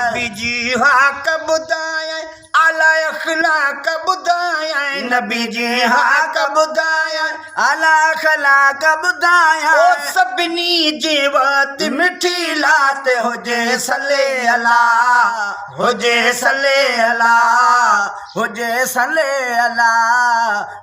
नबी जी हक़ ॿुधाए आला अख़लाक़ ॿुधाए नबी जी हक़ ॿुधाए आला अख़लाक़ ॿुधाए ओ सभिनी जी बात मिठी लात हुजे सले अला हुजे सले अला हुजे सले अला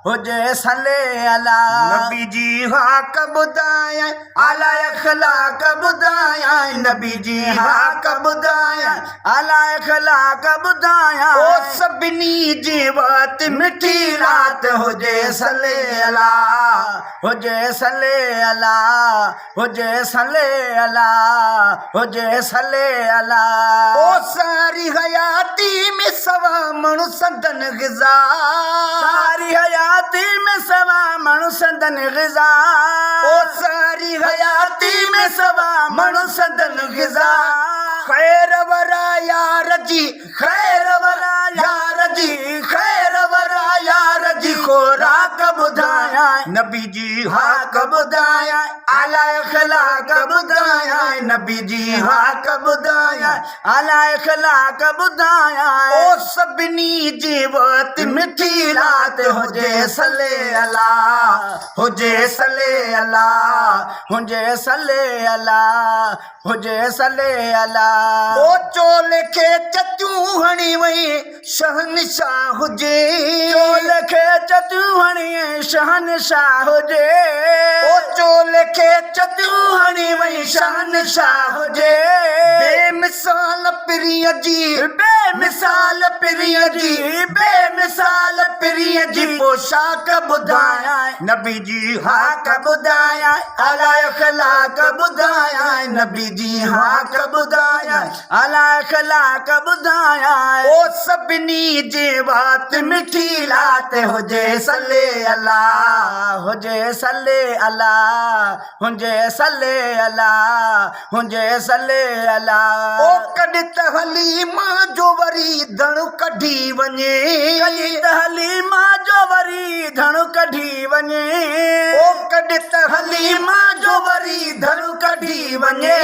हुजे सले अला नबी जी हक़ ॿुधाए आला अख़लाक़ ॿुधाए नबी जी हक़ ॿुधाए आला अख़लाक़ ॿुधाए ओ सभिनी जी बात मिठी रात हुजे सले अला हुजे सले अला हुजे सले अला हुजे सले अला ओ सारी हयाती में सवा मणु संदन ग़िज़ा सारी हयाती में सवा मणु संदन ग़िज़ा ओ सारी हयाती में सवा मणु संदन ग़िज़ा खैर वरा यार जी खैर वरा यार जी खैर वरा यार जी खुराक ॿुधाया नबी जी हक़ ॿुधाया आला अख़लाक़ ॿुधाया नबी जी हक़ ॿुधाया आला अख़लाक़ ॿुधाया ओ सभिनी जी बात मिठी रात हुजे सले अला हुजे सले अला हुजे सले अला हुजे सले अला ओ चोल खे चटियूं हणी वई शहनशाह हुजे चोल खे चटियूं हणी शहनशाह हुजे ओ चोल खे चटियूं हणी वई शहनशाह हुजे बेमिसाल प्रिय जी बेमिसाल प्रिय जी बेमिसाल प्रिय जी पोशाक ॿुधाया नबी जी हक़ ॿुधाया आला अख़लाक़ ॿुधाया नबी जी हक़ ॿुधाया आला अख़लाक़ ॿुधाया ओ सभिनी जी बात मिठी रात हुजे सले अला हुजे सले अला हुजे सले अला हुजे सले अला ओ कॾहिं त हलीमा जो वरी धणु कढी वञे कॾहिं त हलीमा जो वरी धणु कढी वञे ओ कॾहिं त हलीमा जो वरी धणु कढी वञे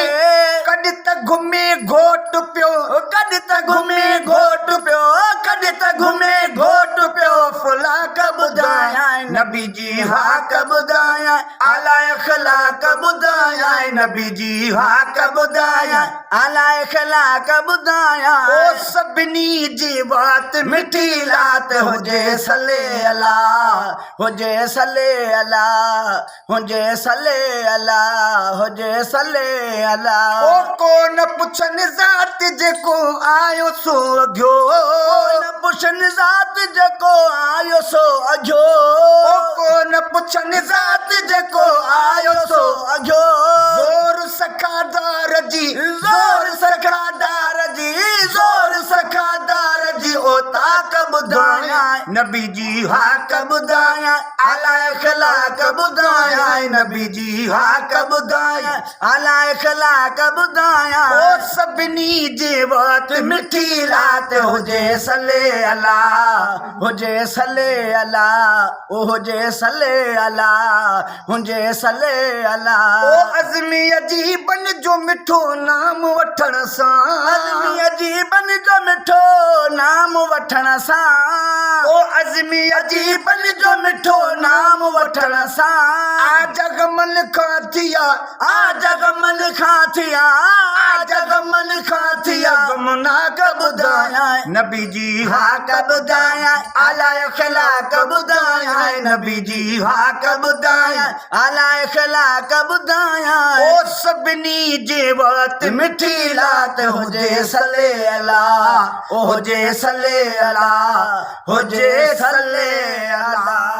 कॾहिं त घुमे घोट पियो कॾहिं त घुमे घोट पियो कॾहिं त घुमे घोट पियो फुलाक ॿुधाया नबी जी हक़ ॿुधाया आला अख़लाक़ ॿुधाया नबी जी हक़ ॿुधाया आला अख़लाक़ ॿुधाया ओ सभिनी जी बात मिठी रात हुजे सले अला हुजे सले अला हुजे सले अला हुजे सले अला ओ कोन पुछनि ज़ात जेको आयो सो अघियो न पुछनि ज़ात जेको आयो सो अघियो ओ कोन पुछनि ज़ात जेको आयो सो अघियो ज़ोर सखादार जी ज़ोर सखादार जी ज़ोर सखादार जी ओ ताक ॿुधाया नबी जी हक़ ॿुधाया आला अख़लाक़ ॿुधाया नबी जी हक़ ॿुधाया आला अख़लाक़ ॿुधाया ओ सभिनी जी बात मिठी रात हुजे सले अला हुजे सले अला ओ हुजे सले अला हुजे सले अला ओ अज़मी अजीबन जो मिठो नाम वठण सां अज़मी अजीबन जो मिठो नाम वठण सां ओ अज़मी अजीबन जो मिठो नाम वठण सां आ जगमल खां थिया आ जगमल खां थिया आ जगमल खां थिया गुमनाक ॿुधाया नबी जी हक़ ॿुधाया आला अख़लाक़ ॿुधाया नबी जी हक़ ॿुधाया आला अख़लाक़ ॿुधाया ओ सभिनी जी बात मिठी रात हुजे सले अला ओ हुजे सले अला हुजे सले अला।